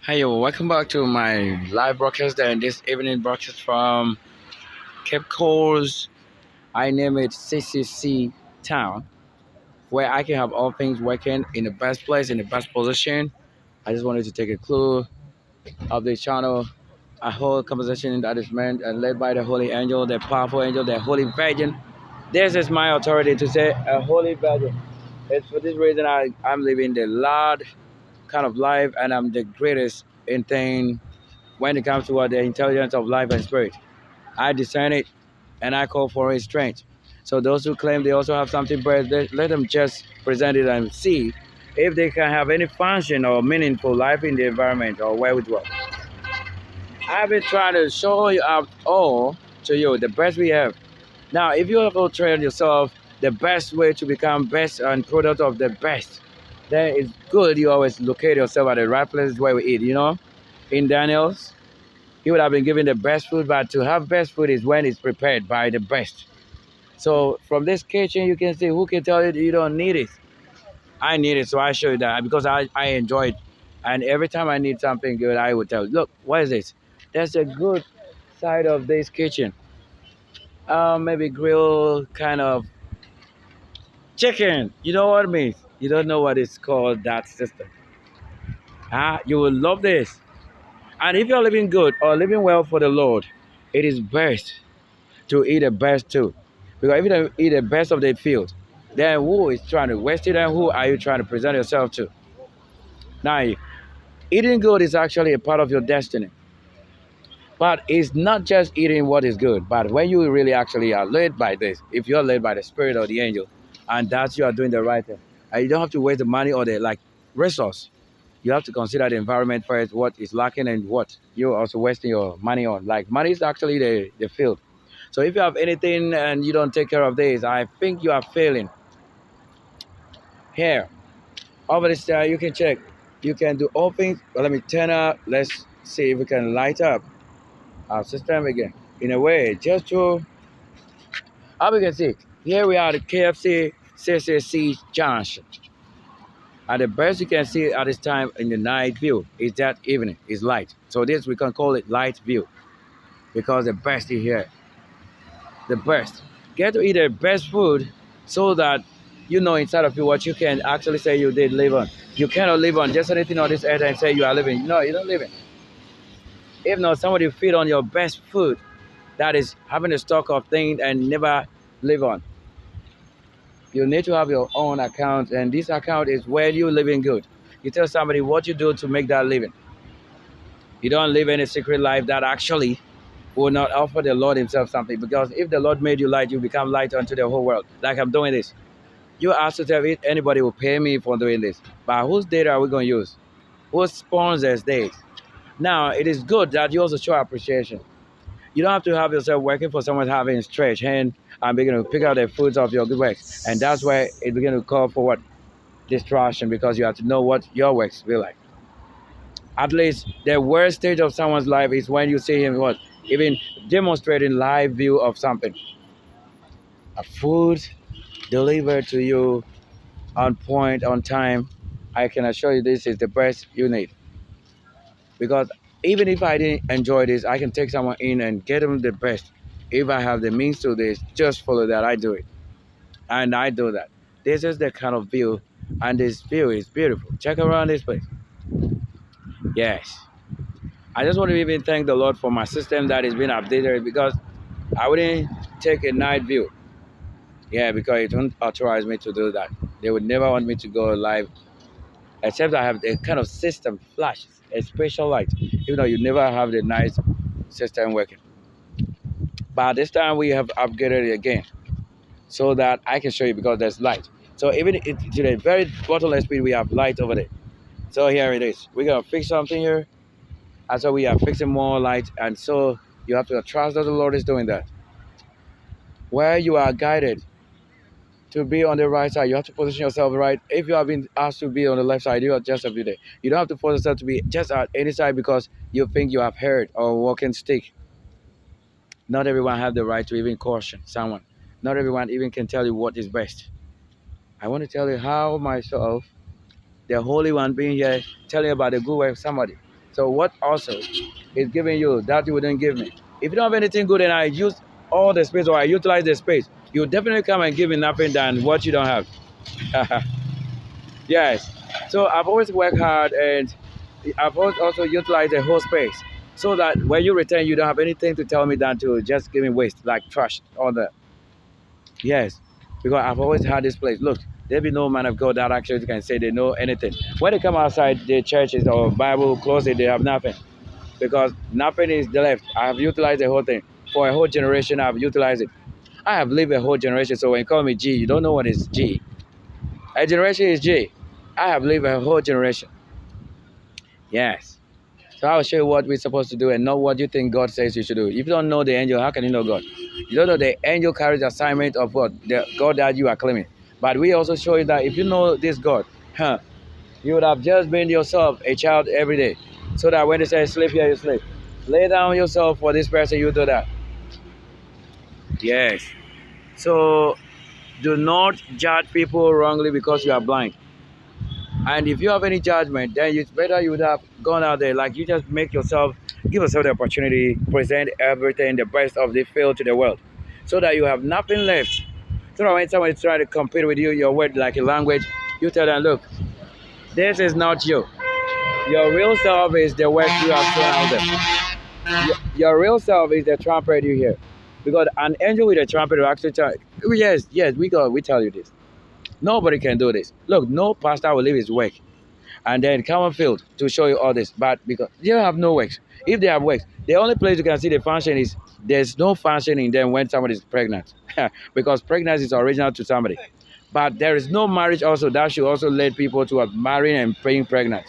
Hi, yo, welcome back to my live broadcast and this evening broadcast from Cape Coast. I name it CCC Town, where I can have all things working in the best place, in the best position. I just wanted to take a clue of the channel, a whole conversation that is meant and led by the Holy Angel, the powerful angel, the Holy Virgin. This is my authority to say a Holy Virgin. It's for this reason I'm living the Lord kind of life and I'm the greatest in thing when it comes to what the intelligence of life and spirit. I discern it and I call for his strength. So those who claim they also have something better, let them just present it and see if they can have any function or meaningful life in the environment or where we dwell. I've been trying to show you out all to you the best we have. Now, if you have to train yourself the best way to become best and product of the best, then it's good you always locate yourself at the right place where we eat, In Daniel's, he would have been given the best food, but to have best food is when it's prepared by the best. So from this kitchen, you can see who can tell you that you don't need it. I need it, so I show you that because I enjoy it. And every time I need something good, I would tell you, look, what is this? That's a good side of this kitchen. Maybe grill kind of chicken. You know what I mean? You don't know what it's called, that system. You will love this. And if you're living good or living well for the Lord, it is best to eat the best too. Because if you don't eat the best of the field, then who is trying to waste it and who are you trying to present yourself to? Now, eating good is actually a part of your destiny. But it's not just eating what is good, but when you really actually are led by this, if you're led by the spirit or the angel, and that you are doing the right thing, and you don't have to waste the money or the resource. You have to consider the environment first, what is lacking and what you're also wasting your money on. Like money is actually the field. So if you have anything and you don't take care of this, I think you are failing. Here, over this side, you can check. You can do all things. Well, let me turn up. Let's see if we can light up our system again. In a way, just to, how we can see, here we are at the KFC CCC Junction. And the best you can see at this time in the night view is that evening, is light. So this, we can call it light view because the best is here. The best. Get to eat the best food so that you know inside of you what you can actually say you did live on. You cannot live on just anything on this earth and say you are living. No, you don't live in. If not, somebody feed on your best food that is having a stock of things and never live on. You need to have your own account, and this account is where you living good. You tell somebody what you do to make that living. You don't live any secret life that actually will not offer the Lord himself something. Because if the Lord made you light, you become light unto the whole world. Like I'm doing this. You ask to tell it, anybody will pay me for doing this. But whose data are we going to use? Who sponsors this? Now, it is good that you also show appreciation. You don't have to have yourself working for someone having a stretch hand and begin to pick out the fruits of your good works. And that's where it begins to call for what? Distraction, because you have to know what your works feel like. At least the worst stage of someone's life is when you see him what? Even demonstrating live view of something. A food delivered to you on point, on time. I can assure you this is the best you need. Because even if I didn't enjoy this, I can take someone in and get them the best. If I have the means to this, just follow that. I do it. And I do that. This is the kind of view, and this view is beautiful. Check around this place. Yes. I just want to even thank the Lord for my system that is being updated because I wouldn't take a night view. Yeah, because it won't authorize me to do that. They would never want me to go live, except I have the kind of system flash, a special light, even though you never have the night system working. But this time we have upgraded it again so that I can show you because there's light. So even to the very bottleness speed, we have light over there. So here it is. We're going to fix something here. And so we are fixing more light. And so you have to trust that the Lord is doing that. Where you are guided to be on the right side, you have to position yourself right. If you have been asked to be on the left side, you are just every day. You don't have to force yourself to be just at any side because you think you have heard or walking stick. Not everyone have the right to even caution someone. Not everyone even can tell you what is best. I want to tell you how myself, the Holy One being here, telling you about the good way of somebody. So what also is giving you that you wouldn't give me? If you don't have anything good and I use all the space or I utilize the space, you definitely come and give me nothing than what you don't have. Yes. So I've always worked hard and I've always also utilized the whole space so that when you return, you don't have anything to tell me than to just give me waste, like trash, all that. Yes. Because I've always had this place. Look, there be no man of God that actually can say they know anything. When they come outside the churches or Bible closet, they have nothing because nothing is left. I have utilized the whole thing. For a whole generation, I've utilized it. I have lived a whole generation. So when you call me G, you don't know what is G. A generation is G. I have lived a whole generation. Yes. So I'll show you what we're supposed to do and not what you think God says you should do. If you don't know the angel, how can you know God? You don't know the angel carries the assignment of what? The God that you are claiming. But we also show you that if you know this God, you would have just been yourself a child every day. So that when they say sleep here, you sleep. Lay down yourself for this person, you do that. Yes. So do not judge people wrongly because you are blind. And if you have any judgment, then it's better you would have gone out there. Like you just make yourself, give yourself the opportunity, present everything, the best of the field to the world. So that you have nothing left. So that when someone is trying to compete with you, your word like a language, you tell them, look, this is not you. Your real self is the work you have thrown out there. Your real self is the trumpet you hear. Because an angel with a trumpet will actually tell, yes, yes, we tell you this. Nobody can do this. Look, no pastor will leave his work and then come on field to show you all this. But because they have no works. If they have works, the only place you can see the function is there's no function in them when somebody is pregnant. Because pregnancy is original to somebody. But there is no marriage also that should also lead people to marrying and being pregnant.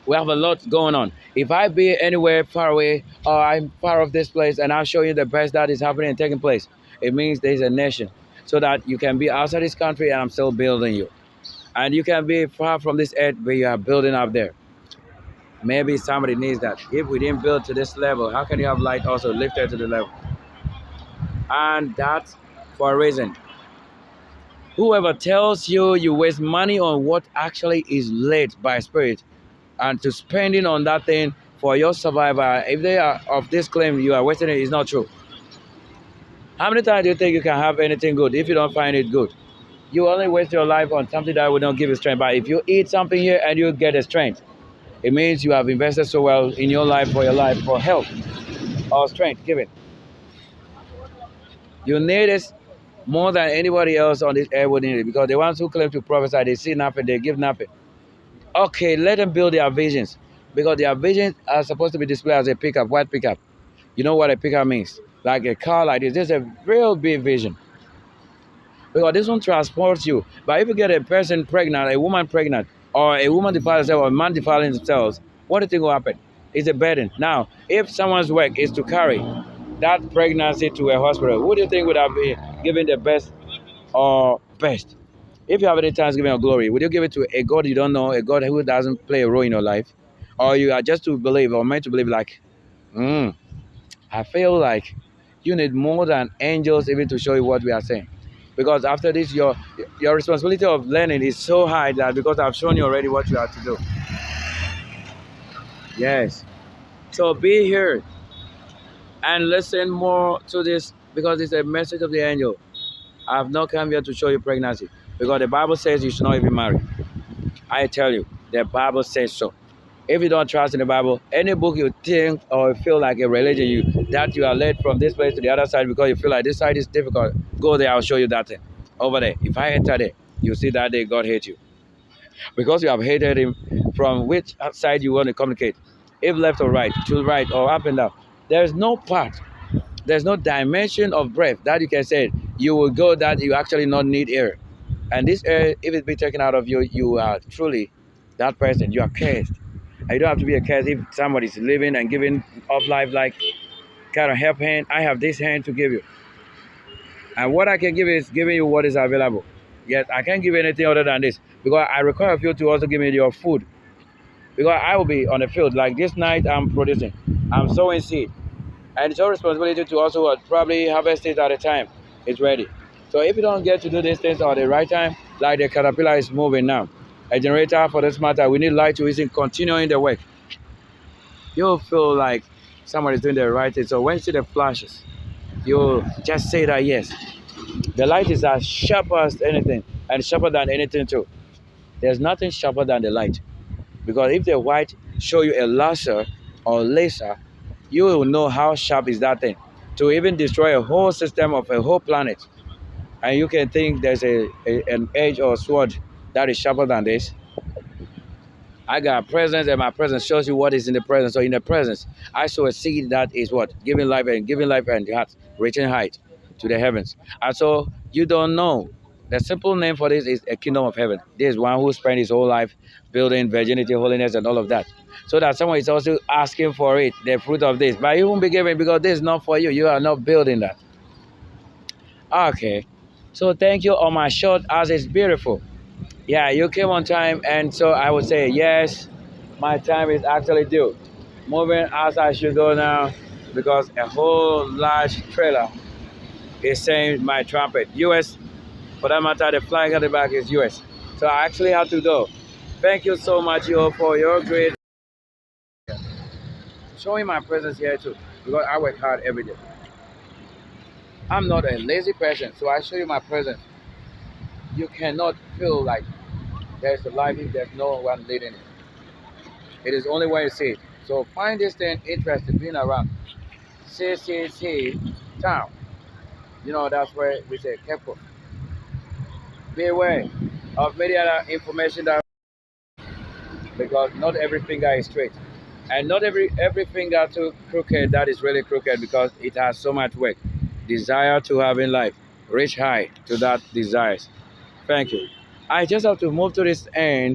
We have a lot going on. If I be anywhere far away or I'm far off this place and I'll show you the best that is happening and taking place, it means there's a nation. So that you can be outside this country and I'm still building you. And you can be far from this earth but you are building up there. Maybe somebody needs that. If we didn't build to this level, how can you have light also lifted to the level? And that's for a reason. Whoever tells you you waste money on what actually is led by spirit and to spending on that thing for your survival, if they are of this claim you are wasting it, is not true. How many times do you think you can have anything good if you don't find it good? You only waste your life on something that will not give you strength. But if you eat something here and you get a strength, it means you have invested so well in your life for health or strength given. You need it more than anybody else on this earth would need it because the ones who claim to prophesy, they see nothing, they give nothing. Okay, let them build their visions because their visions are supposed to be displayed as a pickup, white pickup. You know what a pickup means? Like a car like this. This is a real big vision. Because this one transports you. But if you get a person pregnant, a woman pregnant, or a woman defiling herself, or a man defiling themselves, what do you think will happen? It's a burden. Now, if someone's work is to carry that pregnancy to a hospital, who do you think would have been given the best or best? If you have any thanksgiving or glory, would you give it to a God you don't know, a God who doesn't play a role in your life? Or you are just to believe or meant to believe like, I feel like you need more than angels even to show you what we are saying. Because after this, your responsibility of learning is so high that because I've shown you already what you have to do. Yes. So be here and listen more to this because it's a message of the angel. I have not come here to show you pregnancy because the Bible says you should not even marry. I tell you, the Bible says so. If you don't trust in the Bible, any book you think or feel like a religion, that you are led from this place to the other side because you feel like this side is difficult, go there, I'll show you that thing. Over there. If I enter there, you see that day God hates you. Because you have hated him from which side you want to communicate. If left or right, to right or up and down. There's no part, there's no dimension of breath that you can say you will go that you actually not need air. And this air, if it be taken out of you, you are truly that person. You are cursed. And you don't have to be a curse if somebody's living and giving up life like kind of help hand. I have this hand to give you. And what I can give is giving you what is available. Yet I can't give anything other than this. Because I require of you to also give me your food. Because I will be on the field. Like this night I'm producing. I'm sowing seed. And it's your responsibility to also probably harvest it at a time it's ready. So if you don't get to do these things at the right time, like the caterpillar is moving now, a generator for this matter, we need light to isn't continuing the work. You'll feel like someone is doing the right thing. So when you see the flashes, you'll just say that yes, the light is as sharp as anything and sharper than anything too. There's nothing sharper than the light. Because if the white show you a laser, you will know how sharp is that thing to even destroy a whole system of a whole planet. And you can think there's an edge or sword that is sharper than this. I got presence, and my presence shows you what is in the presence. So in the presence, I saw a seed that is what? Giving life and heart, reaching height to the heavens. And so you don't know. The simple name for this is a kingdom of heaven. This is one who spent his whole life building virginity, holiness, and all of that. So that someone is also asking for it, the fruit of this. But you won't be given because this is not for you. You are not building that. Okay. So thank you on my short as it's beautiful. Yeah, you came on time, and so I would say yes, my time is actually due. Moving as I should go now, because a whole large trailer is saying my trumpet. US, for that matter, the flag at the back is US. So I actually have to go. Thank you so much, you all, for your great showing my presence here too, because I work hard every day. I'm not a lazy person, so I show you my presence. You cannot feel like there's a life if there's no one leading it. It is only when you see it. So find this thing interesting, being around. CCC town. You know, that's where we say careful. Be aware of many other information that because not every finger is straight. And not every finger too crooked that is really crooked because it has so much work. Desire to have in life. Reach high to that desires. Thank you. I just have to move to this end.